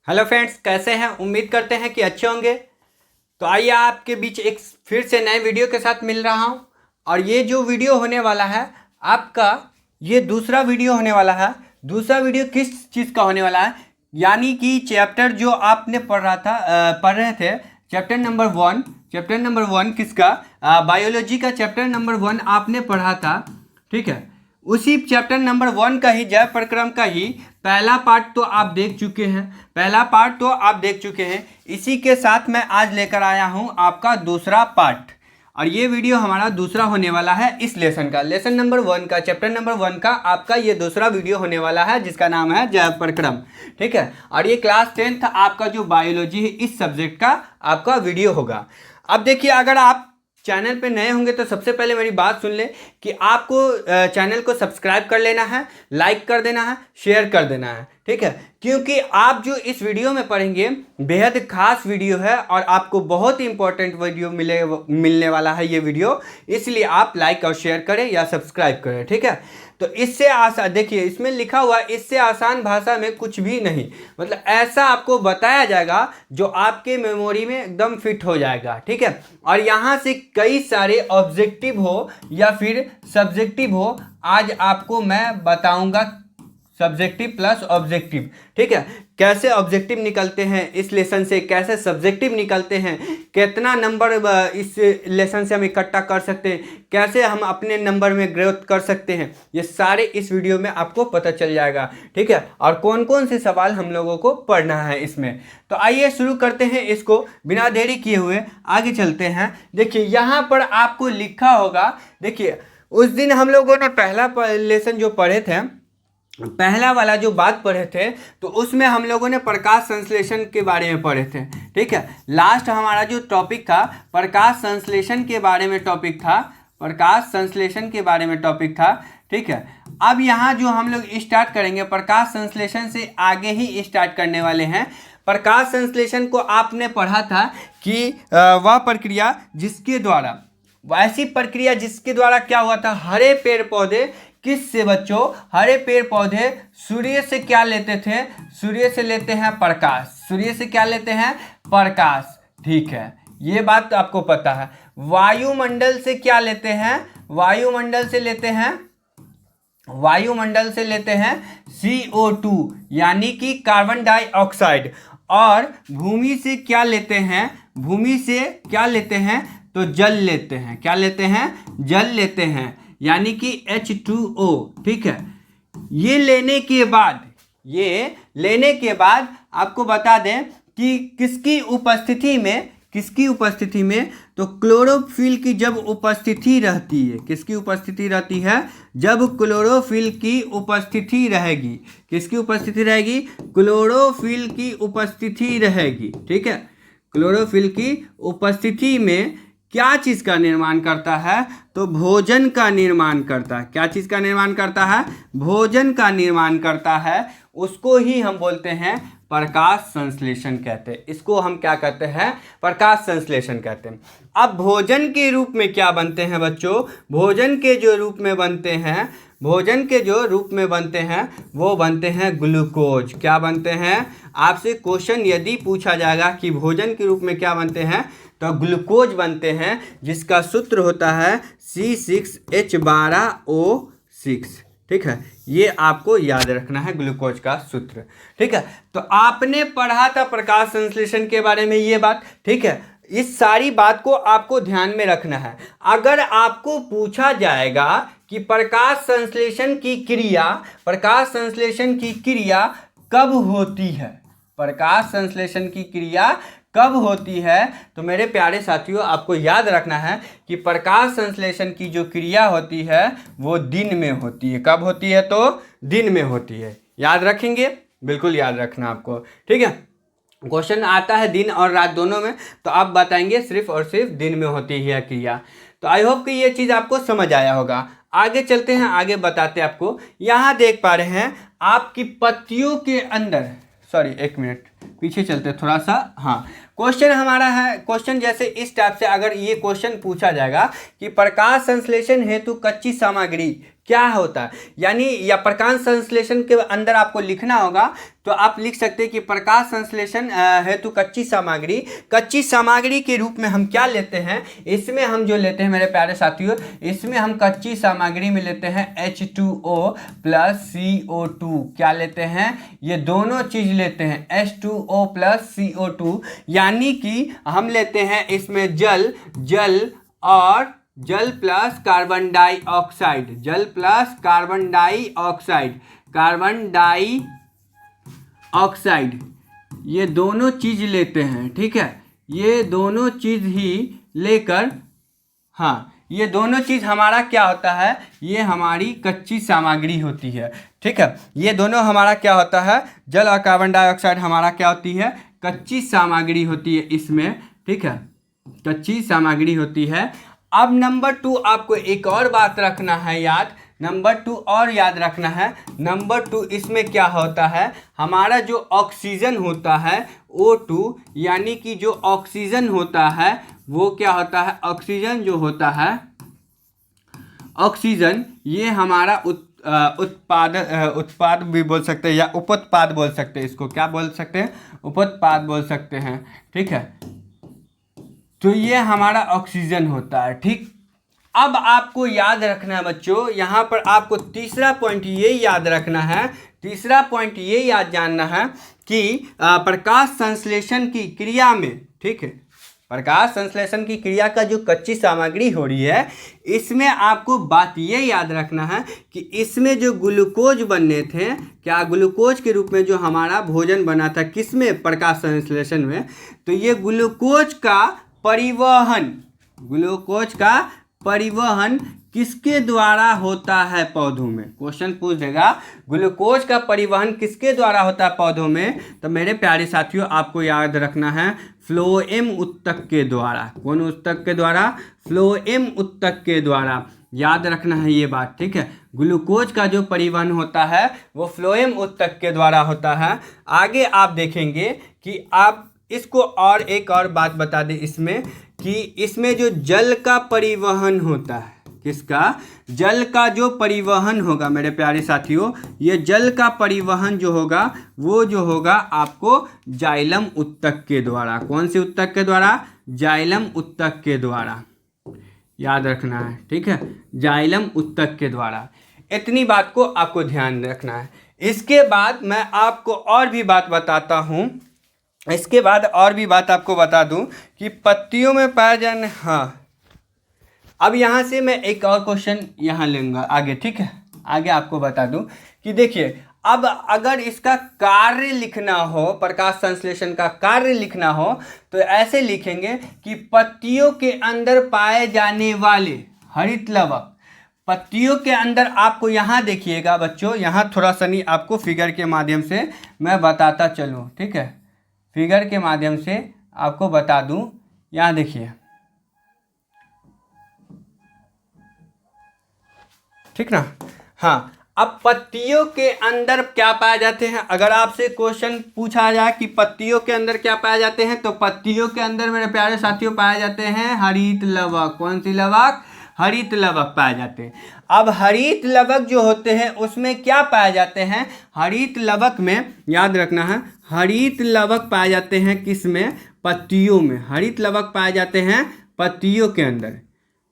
Hello friends, कैसे हैं? उम्मीद करते हैं कि अच्छे होंगे। तो आइए आपके बीच एक फिर से नए वीडियो के साथ मिल रहा हूं। और ये जो वीडियो होने वाला है आपका, ये दूसरा वीडियो होने वाला है। दूसरा वीडियो किस चीज़ का होने वाला है, यानी कि चैप्टर जो आपने पढ़ रहे थे, चैप्टर नंबर 1 किसका, बायोलॉजी का चैप्टर नंबर 1 आपने पढ़ा था। ठीक है, उसी चैप्टर नंबर 1 का ही, जय प्रक्रम का ही पहला पार्ट तो आप देख चुके हैं। इसी के साथ मैं आज लेकर आया हूं आपका दूसरा पार्ट। और ये वीडियो हमारा दूसरा होने वाला है इस लेसन का, लेसन नंबर 1 का, चैप्टर नंबर 1 का आपका ये दूसरा वीडियो होने वाला है, जिसका नाम है जय प्रक्रम। ठीक है, और ये क्लास 10th आपका जो बायोलॉजी है इस सब्जेक्ट का आपका वीडियो होगा। अब देखिए, अगर आप चैनल पे नए होंगे तो सबसे पहले मेरी बात सुन ले कि आपको चैनल को सब्सक्राइब कर लेना है, लाइक कर देना है, शेयर कर देना है। ठीक है, क्योंकि आप जो इस वीडियो में पढ़ेंगे बेहद खास वीडियो है और आपको बहुत ही इंपॉर्टेंट वीडियो मिलने वाला है ये वीडियो। इसलिए आप लाइक और शेयर करें या सब्सक्राइब करें। ठीक है, तो इससे आसान, देखिए इसमें लिखा हुआ इससे आसान भाषा में कुछ भी नहीं, मतलब ऐसा आपको बताया जाएगा जो आपके मेमोरी में एकदम फिट हो जाएगा। ठीक है, और यहाँ से कई सारे ऑब्जेक्टिव हो या फिर सब्जेक्टिव हो, आज आपको मैं बताऊंगा सब्जेक्टिव प्लस ऑब्जेक्टिव। ठीक है, कैसे ऑब्जेक्टिव निकलते हैं इस लेसन से, कैसे सब्जेक्टिव निकलते हैं, कितना नंबर इस लेसन से हम इकट्ठा कर सकते हैं, कैसे हम अपने नंबर में ग्रोथ कर सकते हैं, ये सारे इस वीडियो में आपको पता चल जाएगा। ठीक है, और कौन कौन से सवाल हम लोगों को पढ़ना है इसमें। तो आइए शुरू करते हैं इसको, बिना देरी किए हुए आगे चलते हैं। देखिए यहाँ पर आपको लिखा होगा, देखिए उस दिन हम लोगों ने पहला लेसन जो पढ़े थे, पहला वाला जो बात पढ़े थे, तो उसमें हम लोगों ने प्रकाश संश्लेषण के बारे में पढ़े थे। ठीक है, लास्ट हमारा जो टॉपिक था प्रकाश संश्लेषण के बारे में टॉपिक था, प्रकाश संश्लेषण के बारे में टॉपिक था। ठीक है, अब यहाँ जो हम लोग स्टार्ट करेंगे, प्रकाश संश्लेषण से आगे ही स्टार्ट करने वाले हैं। प्रकाश संश्लेषण को आपने पढ़ा था कि वह प्रक्रिया जिसके द्वारा, ऐसी प्रक्रिया जिसके द्वारा क्या हुआ था, हरे पेड़ पौधे, किससे बच्चों, हरे पेड़ पौधे सूर्य से क्या लेते थे, सूर्य से लेते हैं प्रकाश, सूर्य से क्या लेते हैं, प्रकाश। ठीक है, ये बात तो आपको पता है। वायुमंडल से क्या लेते हैं, वायुमंडल से लेते हैं CO2 यानी कि कार्बन डाइऑक्साइड। और भूमि से क्या लेते हैं, भूमि से क्या लेते हैं, तो जल लेते हैं, क्या लेते हैं, जल लेते हैं, यानी कि H2O। ठीक है, ये लेने के बाद आपको बता दें कि किसकी उपस्थिति में, तो क्लोरोफिल की जब उपस्थिति रहती है, किसकी उपस्थिति रहती है, जब क्लोरोफिल की उपस्थिति रहेगी, किसकी उपस्थिति रहेगी, क्लोरोफिल की उपस्थिति रहेगी। ठीक है, क्लोरोफिल की उपस्थिति में क्या चीज़ का निर्माण करता है, तो भोजन का निर्माण करता है। क्या चीज़ का निर्माण करता है, भोजन का निर्माण करता है। उसको ही हम बोलते हैं प्रकाश संश्लेषण कहते हैं। इसको हम क्या कहते हैं, प्रकाश संश्लेषण कहते हैं। अब भोजन के रूप में क्या बनते हैं बच्चों, भोजन के जो रूप में बनते हैं वो बनते हैं ग्लूकोज। क्या बनते हैं, आपसे क्वेश्चन यदि पूछा जाएगा कि भोजन के रूप में क्या बनते हैं, तो ग्लूकोज बनते हैं, जिसका सूत्र होता है C6H12O6। ठीक है, ये आपको याद रखना है ग्लूकोज का सूत्र। ठीक है, तो आपने पढ़ा था प्रकाश संश्लेषण के बारे में ये बात। ठीक है, इस सारी बात को आपको ध्यान में रखना है। अगर आपको पूछा जाएगा कि प्रकाश संश्लेषण की क्रिया कब होती है, प्रकाश संश्लेषण की क्रिया कब होती है, तो मेरे प्यारे साथियों आपको याद रखना है कि प्रकाश संश्लेषण की जो क्रिया होती है वो दिन में होती है। कब होती है, तो दिन में होती है। याद रखेंगे, बिल्कुल याद रखना आपको। ठीक है, क्वेश्चन आता है दिन और रात दोनों में, तो आप बताएंगे सिर्फ और सिर्फ दिन में होती है क्रिया। तो आई होप कि ये चीज़ आपको समझ आया होगा। आगे चलते हैं, आगे बताते हैं आपको। यहाँ देख पा रहे हैं आपकी पत्तियों के अंदर, सॉरी एक मिनट पीछे चलते थोड़ा सा। हाँ, क्वेश्चन हमारा है, क्वेश्चन जैसे इस टाइप से अगर ये क्वेश्चन पूछा जाएगा कि प्रकाश संश्लेषण हेतु कच्ची सामग्री क्या होता है, यानी या प्रकाश संश्लेषण के अंदर आपको लिखना होगा तो आप लिख सकते हैं कि प्रकाश संश्लेषण हेतु कच्ची सामग्री के रूप में हम क्या लेते हैं, इसमें हम जो लेते हैं मेरे प्यारे साथियों, इसमें हम कच्ची सामग्री में लेते हैं H2O प्लस CO2। क्या लेते हैं, ये दोनों चीज लेते हैं H2O प्लस CO2, यानी कि हम लेते हैं इसमें जल और जल प्लस कार्बन डाइऑक्साइड, जल प्लस कार्बन डाइऑक्साइड, ये दोनों चीज लेते हैं। ठीक है, ये दोनों चीज ही लेकर, हाँ ये दोनों चीज हमारा क्या होता है, ये हमारी कच्ची सामग्री होती है। ठीक है, ये दोनों हमारा क्या होता है, जल और कार्बन डाइऑक्साइड हमारा क्या होती है, कच्ची सामग्री होती है इसमें। ठीक है, कच्ची सामग्री होती है। अब नंबर 2 आपको एक और बात रखना है याद, नंबर 2 और याद रखना है। नंबर 2 इसमें क्या होता है, हमारा जो ऑक्सीजन होता है O2, यानी कि जो ऑक्सीजन होता है वो क्या होता है, ऑक्सीजन जो होता है, ऑक्सीजन ये हमारा उत्पाद भी बोल सकते हैं या उपोत्पाद बोल सकते हैं, इसको क्या बोल सकते हैं, उपोत्पाद बोल सकते हैं। ठीक है, तो ये हमारा ऑक्सीजन होता है। ठीक, अब आपको याद रखना है बच्चों, यहाँ पर आपको तीसरा पॉइंट ये याद रखना है, तीसरा पॉइंट ये याद जानना है कि प्रकाश संश्लेषण की क्रिया में, ठीक है, प्रकाश संश्लेषण की क्रिया का जो कच्ची सामग्री हो रही है, इसमें आपको बात ये याद रखना है कि इसमें जो ग्लूकोज बनने थे, क्या ग्लूकोज के रूप में जो हमारा भोजन बना था, किसमें, प्रकाश संश्लेषण में, तो ये ग्लूकोज का परिवहन किसके द्वारा होता है पौधों में। क्वेश्चन पूछ देगा ग्लूकोज का परिवहन किसके द्वारा होता है पौधों में, तो मेरे प्यारे साथियों आपको याद रखना है फ्लोएम उत्तक के द्वारा। कौन उत्तक के द्वारा, फ्लोएम उत्तक के द्वारा, याद रखना है ये बात। ठीक है, ग्लूकोज का जो परिवहन होता है वो फ्लोएम उत्तक के द्वारा होता है। आगे आप देखेंगे कि आप इसको और एक और बात बता दें इसमें, कि इसमें जो जल का परिवहन होता है, किसका, जल का जो परिवहन होगा मेरे प्यारे साथियों, ये जल का परिवहन जो होगा वो जो होगा आपको जाइलम उत्तक के द्वारा। कौन से उत्तक के द्वारा, जाइलम उत्तक के द्वारा, याद रखना है। ठीक है, जाइलम उत्तक के द्वारा, इतनी बात को आपको ध्यान रखना है। इसके बाद मैं आपको और भी बात बताता हूँ, इसके बाद और भी बात आपको बता दूं कि पत्तियों में पाए जाने, हाँ अब यहाँ से मैं एक और क्वेश्चन यहाँ लूँगा आगे। ठीक है, आगे आपको बता दूं कि देखिए, अब अगर इसका कार्य लिखना हो, प्रकाश संश्लेषण का कार्य लिखना हो, तो ऐसे लिखेंगे कि पत्तियों के अंदर पाए जाने वाले हरित लवक, पत्तियों के अंदर, आपको यहाँ देखिएगा बच्चों, यहाँ थोड़ा सा नहीं आपको फिगर के माध्यम से मैं बताता चलूँ। ठीक है, फिगर के माध्यम से आपको बता दूं, यहाँ देखिए, ठीक ना, हाँ। अब पत्तियों के अंदर क्या पाए जाते हैं, अगर आपसे क्वेश्चन पूछा जाए कि पत्तियों के अंदर क्या पाए जाते हैं, तो पत्तियों के अंदर मेरे प्यारे साथियों पाए जाते हैं हरित लवक। कौन सी लवक, हरित लवक पाए जाते हैं। अब हरित लवक जो होते हैं उसमें क्या पाए जाते हैं, हरित लवक में याद रखना है, हरित लवक पाए जाते हैं किस में, पत्तियों में। हरित लवक पाए जाते हैं पत्तियों के अंदर।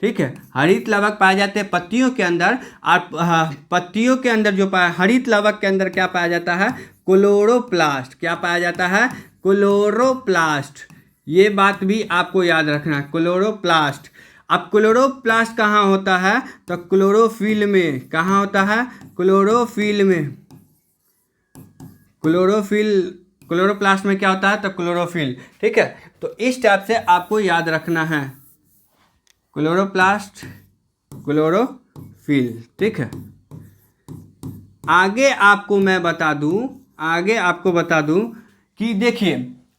ठीक है, हरित लवक पाए जाते हैं पत्तियों के अंदर। और पत्तियों के अंदर जो हरित लवक के अंदर क्या पाया जाता है, क्लोरोप्लास्ट। क्या पाया जाता है, क्लोरोप्लास्ट। ये बात भी आपको याद रखना है, क्लोरोप्लास्ट। अब क्लोरोप्लास्ट कहाँ होता है, तो क्लोरोफिल में। कहाँ होता है, क्लोरोफिल में। क्लोरोप्लास्ट में क्या होता है, तो क्लोरोफिल। ठीक है, तो इस टाइप से आपको याद रखना है, क्लोरोप्लास्ट, क्लोरोफिल। ठीक है, आगे आपको मैं बता दूं, कि देखिए,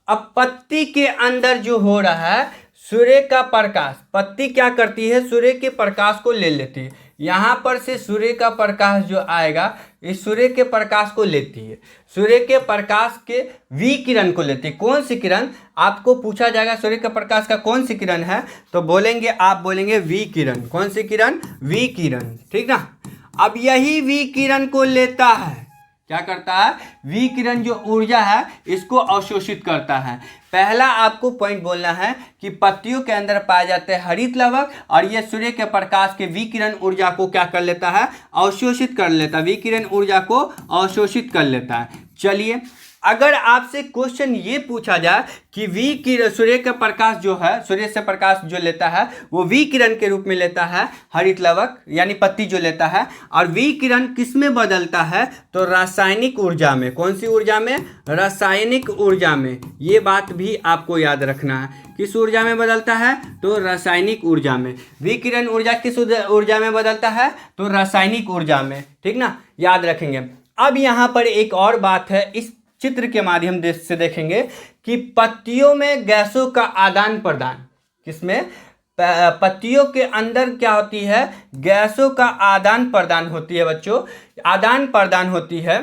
अब पत्ती के अंदर जो हो रहा है, सूर्य का प्रकाश, पत्ती क्या करती है, सूर्य के प्रकाश को ले लेती है। यहाँ पर से सूर्य का प्रकाश जो आएगा, इस सूर्य के प्रकाश को लेती है, सूर्य के प्रकाश के विकिरण को लेती है। कौन सी किरण, आपको पूछा जाएगा सूर्य के प्रकाश का कौन सी किरण है, तो बोलेंगे, आप बोलेंगे विकिरण। कौन सी किरण, विकिरण। ठीक ना। अब यही विकिरण को लेता है, क्या करता है, विकिरण जो ऊर्जा है इसको अवशोषित करता है। पहला आपको पॉइंट बोलना है कि पत्तियों के अंदर पाए जाते हैं हरित लवक, और ये सूर्य के प्रकाश के विकिरण ऊर्जा को क्या कर लेता है, अवशोषित कर लेता है, विकिरण ऊर्जा को अवशोषित कर लेता है। चलिए, अगर आपसे क्वेश्चन ये पूछा जाए कि विकिरण, सूर्य का प्रकाश जो है, सूर्य से प्रकाश जो लेता है वो विकिरण के रूप में लेता है हरित लवक यानी पत्ती जो लेता है, और विकिरण किस में बदलता है, तो रासायनिक ऊर्जा में। कौन सी ऊर्जा में, रासायनिक ऊर्जा में। ये बात भी आपको याद रखना है, किस ऊर्जा में बदलता है, तो रासायनिक ऊर्जा में। विकिरण ऊर्जा किस ऊर्जा में बदलता है, तो रासायनिक ऊर्जा में, ठीक ना, याद रखेंगे। अब यहाँ पर एक और बात है, इस चित्र के माध्यम से देखेंगे कि पत्तियों में गैसों का आदान प्रदान, किसमें, पत्तियों के अंदर क्या होती है, गैसों का आदान प्रदान होती है बच्चों, आदान प्रदान होती है,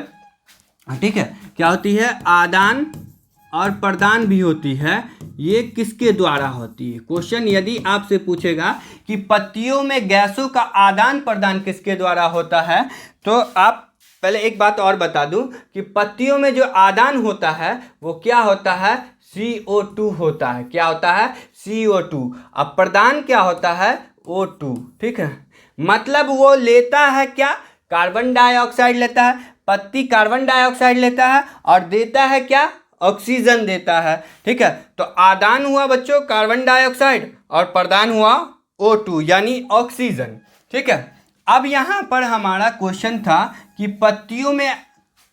ठीक है, क्या होती है, आदान और प्रदान भी होती है। ये किसके द्वारा होती है, क्वेश्चन यदि आपसे पूछेगा कि पत्तियों में गैसों का आदान प्रदान किसके द्वारा होता है, तो आप पहले एक बात और बता दूं कि पत्तियों में जो आदान होता है वो क्या होता है, CO2 होता है। क्या होता है, CO2। अब प्रदान क्या होता है, O2, ठीक है। मतलब वो लेता है क्या, कार्बन डाइऑक्साइड लेता है, पत्ती कार्बन डाइऑक्साइड लेता है और देता है क्या, ऑक्सीजन देता है, ठीक है। तो आदान हुआ बच्चों कार्बन डाइऑक्साइड और प्रदान हुआ O2 यानी ऑक्सीजन, ठीक है। अब यहाँ पर हमारा क्वेश्चन था कि पत्तियों में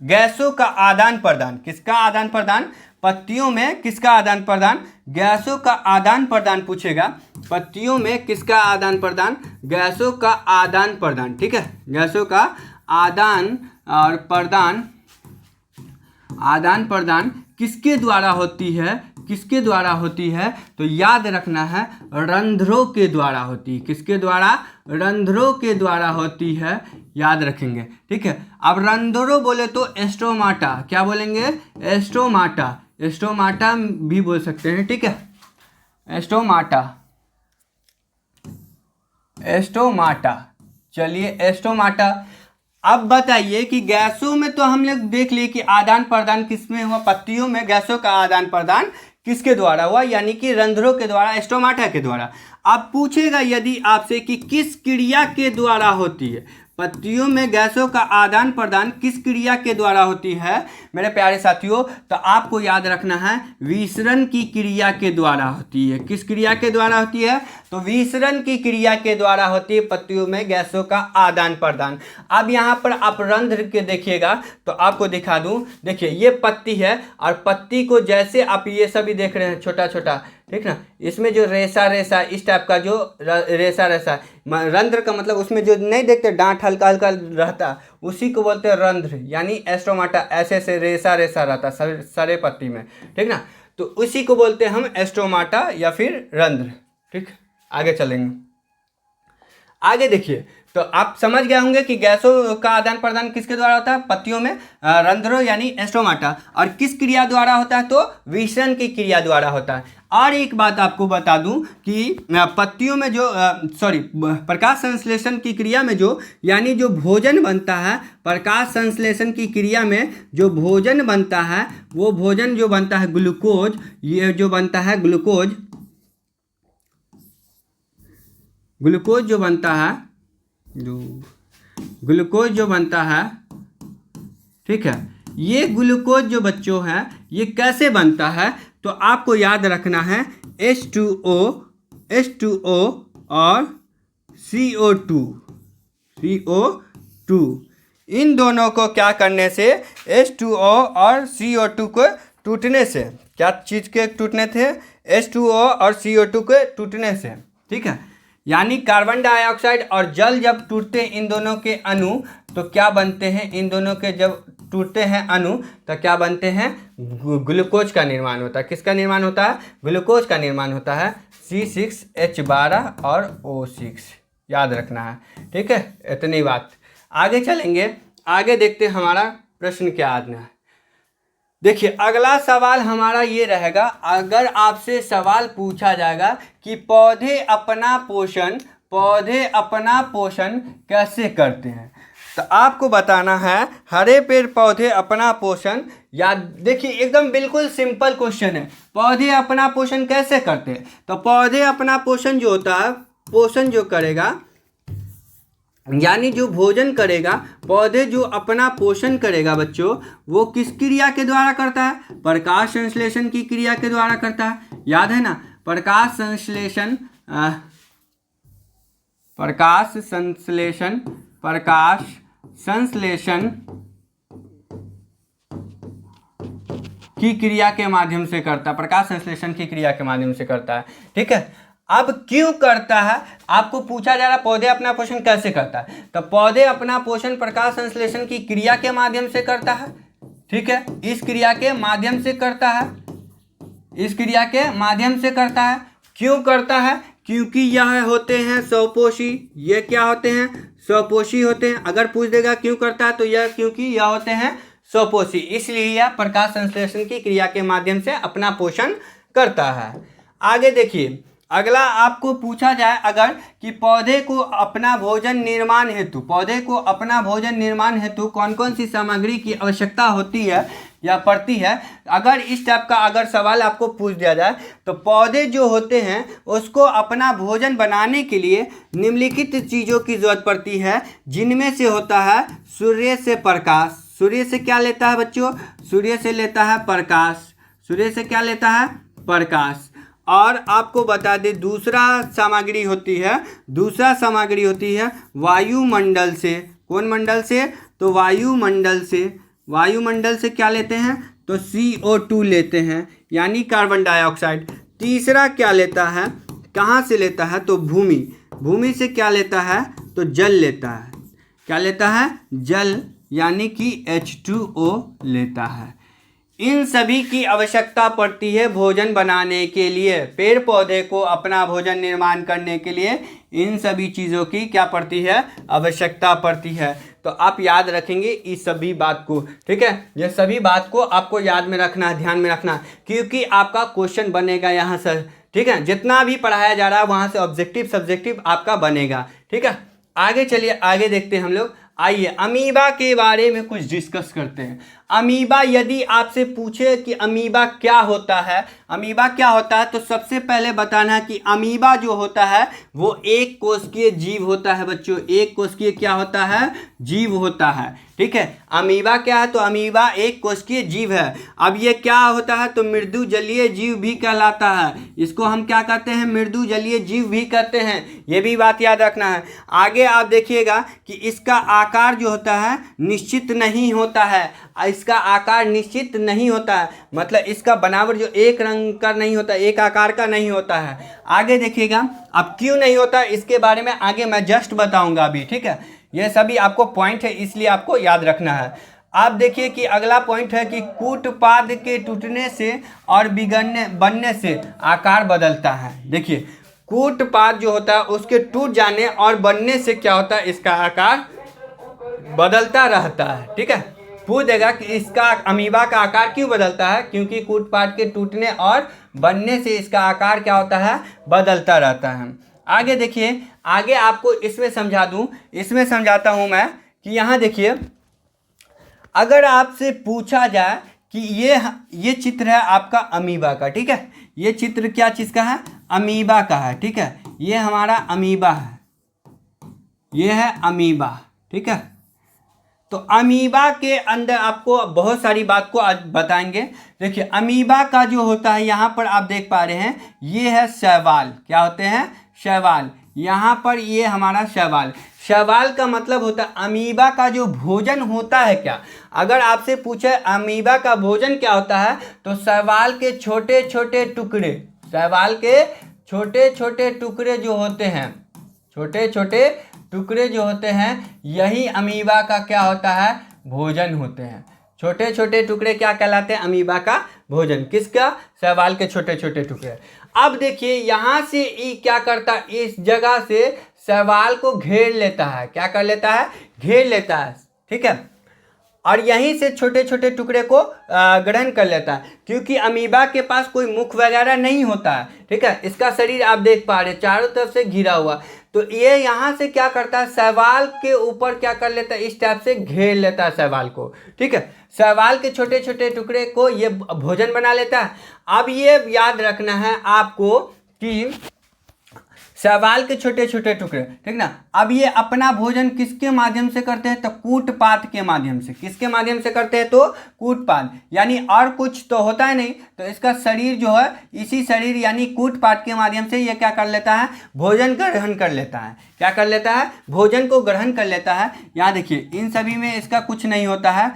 गैसों का आदान प्रदान, किसका आदान प्रदान, पत्तियों में किसका आदान प्रदान, गैसों का आदान प्रदान पूछेगा। पत्तियों में किसका आदान प्रदान, गैसों का आदान प्रदान, ठीक है, गैसों का आदान और प्रदान, आदान प्रदान किसके द्वारा होती है, किसके द्वारा होती है, तो याद रखना है रंध्रों के द्वारा होती है। किसके द्वारा, रंध्रों के द्वारा होती है, याद रखेंगे, ठीक है। अब रंध्रों बोले तो एस्टोमाटा, क्या बोलेंगे, एस्टोमाटा, एस्टोमाटा भी बोल सकते हैं, ठीक है, एस्टोमाटा, एस्टोमाटा। चलिए, एस्टोमाटा। अब बताइए कि गैसों में तो हम लोग देख लिए कि आदान प्रदान किसमें हुआ, पत्तियों में गैसों का आदान प्रदान किसके द्वारा हुआ, यानी कि रंध्रों के द्वारा, एस्टोमाटा के द्वारा। अब पूछेगा यदि आपसे कि किस क्रिया के द्वारा होती है, पत्तियों में गैसों का आदान प्रदान किस क्रिया के द्वारा होती है मेरे प्यारे साथियों, तो आपको याद रखना है विसरण की क्रिया के द्वारा होती है। किस क्रिया के द्वारा होती है, तो विसरण की क्रिया के द्वारा होती है पत्तियों में गैसों का आदान प्रदान। अब यहाँ पर आप रंध्र के देखिएगा तो आपको दिखा दूं, देखिए ये पत्ती है और पत्ती को जैसे आप ये सभी देख रहे हैं छोटा छोटा, ठीक ना, इसमें जो रेशा रेशा इस टाइप का जो रेशा रेशा, रंध्र का मतलब उसमें जो नहीं देखते डांट हल्का हल्का रहता उसी को बोलते हैं रंध्र, यानी एस्टोमाटा, ऐसे से रेशा रेशा रहता सारे पत्ती में, ठीक ना, तो उसी को बोलते हैं हम एस्टोमाटा या फिर रंध्र। ठीक, आगे चलेंगे। आगे देखिए तो आप समझ गए होंगे कि गैसों का आदान प्रदान किसके द्वारा होता है, पत्तियों में रंध्रों यानी एस्टोमाटा, और किस क्रिया द्वारा होता है, तो विसरण की क्रिया द्वारा होता है। और एक बात आपको बता दूं कि पत्तियों में जो प्रकाश संश्लेषण की क्रिया में जो यानी जो भोजन बनता है, प्रकाश संश्लेषण की क्रिया में जो भोजन बनता है वो भोजन जो बनता है ग्लूकोज, ये जो बनता है ग्लूकोज, ग्लूकोज जो बनता है, ग्लूकोज जो बनता है, ठीक है, ये ग्लूकोज जो बच्चों है ये कैसे बनता है, तो आपको याद रखना है H2O और CO2, इन दोनों को क्या करने से, H2O और CO2 को टूटने से, क्या चीज़ के टूटने थे, H2O और CO2 के टूटने से, ठीक है, यानी कार्बन डाइऑक्साइड और जल जब टूटते हैं इन दोनों के अणु तो क्या बनते हैं, इन दोनों के जब टूटते हैं अणु तो क्या बनते हैं, ग्लूकोज का निर्माण होता है। किसका निर्माण होता है, ग्लूकोज का निर्माण होता है, C6H12 और O6, याद रखना है, ठीक है, इतनी बात। आगे चलेंगे, आगे देखते हैं हमारा प्रश्न क्या आना है। देखिए अगला सवाल हमारा ये रहेगा, अगर आपसे सवाल पूछा जाएगा कि पौधे अपना पोषण कैसे करते हैं, तो आपको बताना है हरे पेड़ पौधे अपना पोषण, या देखिए एकदम बिल्कुल सिंपल क्वेश्चन है, पौधे अपना पोषण कैसे करते हैं। तो पौधे अपना पोषण जो होता है, पोषण जो करेगा यानी जो भोजन करेगा, पौधे जो अपना पोषण करेगा बच्चों, वो किस क्रिया के द्वारा करता है, प्रकाश संश्लेषण की क्रिया के द्वारा करता है। याद है ना, प्रकाश संश्लेषण की क्रिया के माध्यम से करता है, प्रकाश संश्लेषण की क्रिया के माध्यम से करता है। ठीक है, अब क्यों करता है, आपको पूछा जा रहा है पौधे अपना पोषण कैसे करता है। तो पौधे अपना पोषण प्रकाश संश्लेषण की क्रिया के माध्यम से करता है। ठीक है, इस क्रिया के माध्यम से करता है, इस क्रिया के माध्यम से करता है। क्यों करता है, क्योंकि यह होते हैं स्वपोषी। ये क्या होते हैं, स्वपोषी होते हैं। अगर पूछ देगा क्यों करता है तो यह क्योंकि यह होते हैं स्वपोषी, इसलिए यह प्रकाश संश्लेषण की क्रिया के माध्यम से अपना पोषण करता है। आगे देखिए, अगला आपको पूछा जाए अगर कि पौधे को अपना भोजन निर्माण हेतु, पौधे को अपना भोजन निर्माण हेतु कौन कौन सी सामग्री की आवश्यकता होती है या पड़ती है, अगर इस टाइप का अगर सवाल आपको पूछ दिया जाए तो पौधे जो होते हैं उसको अपना भोजन बनाने के लिए निम्नलिखित चीज़ों की जरूरत पड़ती है, जिनमें से होता है सूर्य से प्रकाश। सूर्य से क्या लेता है बच्चों, सूर्य से लेता है प्रकाश, सूर्य से क्या लेता है, प्रकाश। और आपको बता दें दूसरा सामग्री होती है, दूसरा सामग्री होती है वायुमंडल से। कौन मंडल से, तो वायुमंडल से। वायुमंडल से क्या लेते हैं, तो CO2 लेते हैं, यानी कार्बन डाइऑक्साइड। तीसरा क्या लेता है, कहाँ से लेता है, तो भूमि। भूमि से क्या लेता है, तो जल लेता है। क्या लेता है, जल, यानी कि H2O लेता है। इन सभी की आवश्यकता पड़ती है भोजन बनाने के लिए। पेड़ पौधे को अपना भोजन निर्माण करने के लिए इन सभी चीज़ों की क्या पड़ती है, आवश्यकता पड़ती है। तो आप याद रखेंगे इस सभी बात को। ठीक है, ये सभी बात को आपको याद में रखना है, ध्यान में रखना, क्योंकि आपका क्वेश्चन बनेगा यहाँ से। ठीक है, जितना भी पढ़ाया जा रहा है वहाँ से ऑब्जेक्टिव सब्जेक्टिव आपका बनेगा। ठीक है, आगे चलिए, आगे देखते हैं हम लोग। आइए अमीबा के बारे में कुछ डिस्कस करते हैं। अमीबा, यदि आपसे पूछे कि अमीबा क्या होता है, अमीबा क्या होता है, तो सबसे पहले बताना है कि अमीबा जो होता है वो एक कोशिकीय जीव होता है बच्चों। एक कोशिकीय क्या होता है, जीव होता है। ठीक है, अमीबा क्या है, तो अमीबा एक कोशिकीय जीव है। अब ये क्या होता है, तो मृदु जलीय जीव भी कहलाता है। इसको हम क्या कहते हैं, मृदु जलीय जीव भी कहते हैं। ये भी बात याद रखना है। आगे आप देखिएगा कि इसका आकार जो होता है निश्चित नहीं होता है, इसका आकार निश्चित नहीं होता है, मतलब इसका बनावट जो एक रंग का नहीं होता, एक आकार का नहीं होता है। आगे देखिएगा, अब क्यों नहीं होता इसके बारे में आगे मैं जस्ट बताऊंगा अभी। ठीक है, ये सभी आपको पॉइंट है, इसलिए आपको याद रखना है। आप देखिए कि अगला पॉइंट है कि कूटपाद के टूटने से और बनने से आकार बदलता है। देखिए, कूटपाद जो होता है उसके टूट जाने और बनने से क्या होता है, इसका आकार बदलता रहता है। ठीक है, पूछ देगा कि इसका अमीबा का आकार क्यों बदलता है, क्योंकि कूटपाद के टूटने और बनने से इसका आकार क्या होता है, बदलता रहता है। आगे देखिए, आगे आपको इसमें समझा दूं, इसमें समझाता हूं मैं कि यहाँ देखिए, अगर आपसे पूछा जाए कि ये चित्र है आपका अमीबा का। ठीक है, ये चित्र क्या चीज़ का है, अमीबा का है। ठीक है, ये हमारा अमीबा है, ये है अमीबा। ठीक है, तो अमीबा के अंदर आपको बहुत सारी बात को आज बताएंगे। देखिए, अमीबा का जो होता है यहाँ पर आप देख पा रहे हैं, ये है शैवाल। क्या होते हैं, शैवाल। यहाँ पर ये हमारा शैवाल। शैवाल का मतलब होता है अमीबा का जो भोजन होता है क्या, अगर आपसे पूछे अमीबा का भोजन क्या होता है, तो शैवाल के छोटे छोटे टुकड़े, शैवाल के छोटे छोटे टुकड़े जो होते हैं, छोटे छोटे टुकड़े जो होते हैं, यही अमीबा का क्या होता है, भोजन होते हैं। छोटे छोटे टुकड़े क्या कहलाते हैं, अमीबा का भोजन। किसका, शैवाल के छोटे छोटे टुकड़े। अब देखिए, यहाँ से ये क्या करता है, इस जगह से शैवाल को घेर लेता है। क्या कर लेता है, घेर लेता है। ठीक है, और यहीं से छोटे छोटे टुकड़े को ग्रहण कर लेता है, क्योंकि अमीबा के पास कोई मुख वगैरह नहीं होता है। ठीक है, इसका शरीर आप देख पा रहे हैं चारों तरफ से घिरा हुआ, तो ये यहाँ से क्या करता है, शैवाल के ऊपर क्या कर लेता है, इस टाइप से घेर लेता है शैवाल को। ठीक है, शैवाल के छोटे छोटे टुकड़े को ये भोजन बना लेता है। अब ये याद रखना है आपको कि शैवाल के छोटे छोटे टुकड़े, ठीक ना। अब ये अपना भोजन किसके माध्यम से करते हैं, तो कूटपाद के माध्यम से। किसके माध्यम से करते हैं, तो कूटपाद, यानी और कुछ तो होता है नहीं, तो इसका शरीर जो है इसी शरीर यानी कूटपाद के माध्यम से ये क्या कर लेता है, भोजन का ग्रहण कर लेता है। क्या कर लेता है, भोजन को ग्रहण कर लेता है। यहाँ देखिए इन सभी में इसका कुछ नहीं होता है,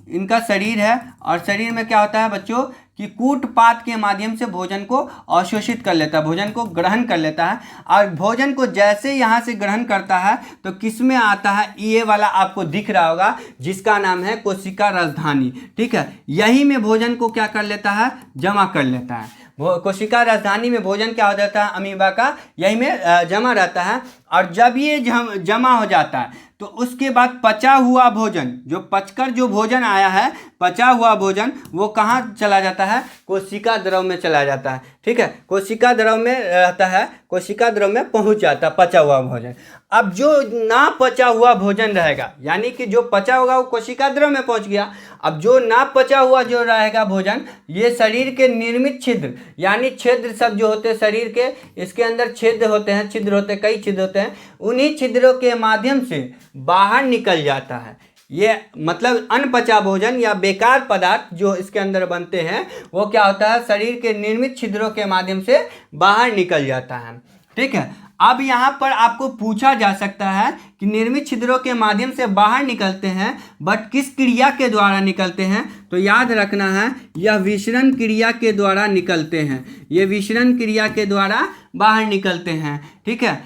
इनका शरीर है और शरीर में क्या होता है बच्चों कि कूटपाद के माध्यम से भोजन को अवशोषित कर लेता है, भोजन को ग्रहण कर लेता है। और भोजन को जैसे यहाँ से ग्रहण करता है तो किस में आता है, ये वाला आपको दिख रहा होगा जिसका नाम है कोशिका राजधानी। ठीक है, यही में भोजन को क्या कर लेता है, जमा कर लेता है। कोशिका राजधानी में भोजन क्या हो जाता है, अमीबा का यही में जमा रहता है। और जब ये जमा हो जाता है तो उसके बाद पचा हुआ भोजन, जो पचकर जो भोजन आया है, पचा हुआ भोजन, वो कहाँ चला जाता है, कोशिका द्रव में चला जाता है। ठीक है, कोशिका द्रव में रहता है, कोशिका द्रव में पहुंच जाता है पचा हुआ भोजन। अब जो ना पचा हुआ भोजन रहेगा, यानी कि जो पचा होगा वो कोशिका द्रव में पहुंच गया। अब जो ना पचा हुआ जो रहेगा भोजन, ये शरीर के निर्मित छिद्र, यानी छिद्र सब जो होते हैं शरीर के, इसके अंदर छिद्र होते हैं, छिद्र होते हैं, कई छिद्र होते हैं, उन्हीं छिद्रों के माध्यम से बाहर निकल जाता है। ये मतलब अनपचा भोजन या बेकार पदार्थ जो इसके अंदर बनते हैं वो क्या होता है, शरीर के निर्मित छिद्रों के माध्यम से बाहर निकल जाता है। ठीक है, अब यहाँ पर आपको पूछा जा सकता है कि निर्मित छिद्रों के माध्यम से बाहर निकलते हैं, बट किस क्रिया के द्वारा निकलते हैं, तो याद रखना है यह विसरण क्रिया के द्वारा निकलते हैं, ये विसरण क्रिया के द्वारा बाहर निकलते हैं। ठीक है,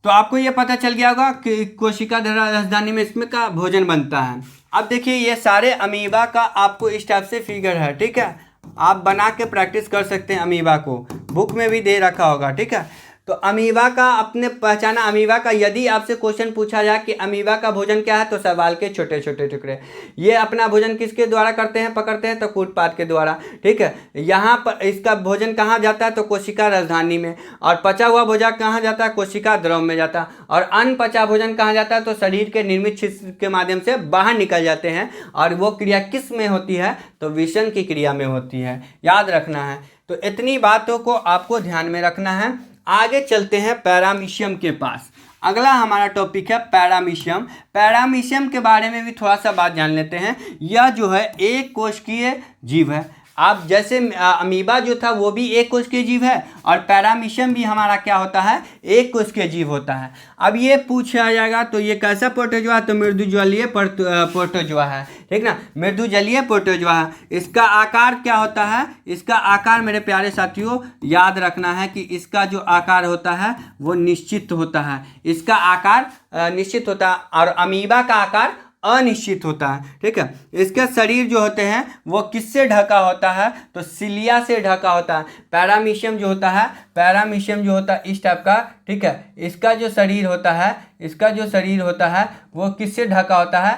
तो आपको ये पता चल गया होगा कि कोशिका राजधानी में इसमें का भोजन बनता है। अब देखिए ये सारे अमीबा का आपको इस टाइप से फिगर है। ठीक है, आप बना के प्रैक्टिस कर सकते हैं, अमीबा को बुक में भी दे रखा होगा। ठीक है, तो अमीबा का आपने पहचाना, अमीबा का यदि आपसे क्वेश्चन पूछा जाए कि अमीबा का भोजन क्या है, तो शैवाल के छोटे छोटे टुकड़े। ये अपना भोजन किसके द्वारा करते हैं, पकड़ते हैं, तो कूटपाद के द्वारा। ठीक है, यहाँ पर इसका भोजन कहाँ जाता है, तो कोशिका राजधानी में। और पचा हुआ भोजन कहाँ जाता है, कोशिका द्रव में जाता है। और अनपचा भोजन कहाँ जाता है, तो शरीर के निर्मित छिद्र के माध्यम से बाहर निकल जाते हैं। और वो क्रिया किस में होती है, तो विसरण की क्रिया में होती है, याद रखना है। तो इतनी बातों को आपको ध्यान में रखना है। आगे चलते हैं पैरामीशियम के पास। अगला हमारा टॉपिक है पैरामीशियम। पैरामीशियम के बारे में भी थोड़ा सा बात जान लेते हैं। यह जो है एक कोशिकीय जीव है। आप जैसे अमीबा जो था वो भी एक कोशिकीय जीव है, और पैरामीशियम भी हमारा क्या होता है, एक कोशिकीय जीव होता है। अब ये पूछा जाएगा तो ये कैसा प्रोटोजोआ, तो मृदुजलीय प्रोटोजोआ है। ठीक ना, मृदुजलीय प्रोटोजोआ है। इसका आकार क्या होता है, इसका आकार मेरे प्यारे साथियों याद रखना है कि इसका जो आकार होता है वो निश्चित होता है। इसका आकार निश्चित होता है और अमीबा का आकार अनिश्चित होता है। ठीक है, इसके शरीर जो होते हैं वो किससे ढका होता है, तो सिलिया से ढका होता है। पैरामीशियम जो होता है, पैरामीशियम जो होता है इस टाइप का। ठीक है, इसका जो शरीर होता है, इसका जो शरीर होता है वो किससे ढका होता है,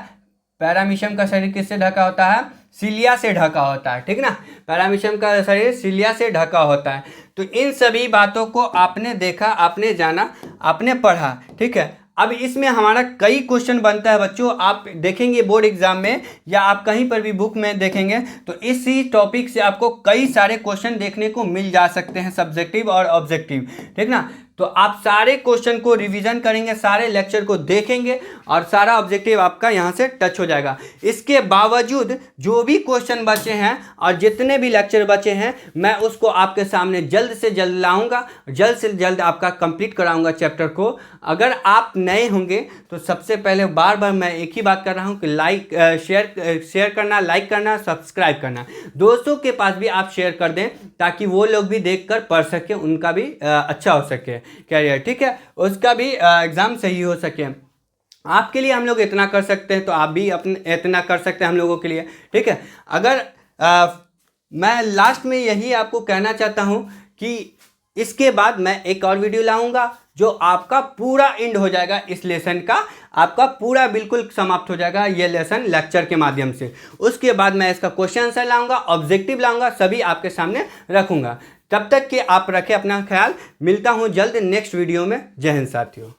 पैरामीशियम का शरीर किससे ढका होता है, सिलिया से ढका होता है। ठीक ना, पैरामीशियम का शरीर सिलिया से ढका होता है। तो इन सभी बातों को आपने देखा, आपने जाना, आपने पढ़ा। ठीक है, अब इसमें हमारा कई क्वेश्चन बनता है बच्चों। आप देखेंगे बोर्ड एग्जाम में या आप कहीं पर भी बुक में देखेंगे तो इसी टॉपिक से आपको कई सारे क्वेश्चन देखने को मिल जा सकते हैं, सब्जेक्टिव और ऑब्जेक्टिव। ठीक ना, तो आप सारे क्वेश्चन को रिवीजन करेंगे, सारे लेक्चर को देखेंगे और सारा ऑब्जेक्टिव आपका यहाँ से टच हो जाएगा। इसके बावजूद जो भी क्वेश्चन बचे हैं और जितने भी लेक्चर बचे हैं मैं उसको आपके सामने जल्द से जल्द लाऊंगा, जल्द से जल्द आपका कंप्लीट कराऊंगा चैप्टर को। अगर आप नए होंगे तो सबसे पहले बार बार मैं एक ही बात कर रहा हूँ कि लाइक शेयर करना, लाइक करना, सब्सक्राइब करना। दोस्तों के पास भी आप शेयर कर दें ताकि वो लोग भी देखकर पढ़ सके, उनका भी अच्छा हो सके कैरियर। ठीक है, उसका भी एग्ज़ाम सही हो सके। आपके लिए हम लोग इतना कर सकते हैं तो आप भी अपने इतना कर सकते हैं हम लोगों के लिए। ठीक है, अगर मैं लास्ट में यही आपको कहना चाहता हूं कि इसके बाद मैं एक और वीडियो लाऊंगा जो आपका पूरा एंड हो जाएगा, इस लेसन का आपका पूरा बिल्कुल समाप्त हो जाएगा ये लेसन लेक्चर के माध्यम से। उसके बाद मैं इसका क्वेश्चन आंसर लाऊंगा, ऑब्जेक्टिव लाऊंगा, सभी आपके सामने रखूंगा। तब तक कि आप रखें अपना ख्याल। मिलता हूँ जल्द नेक्स्ट वीडियो में। जय हिंद साथियों।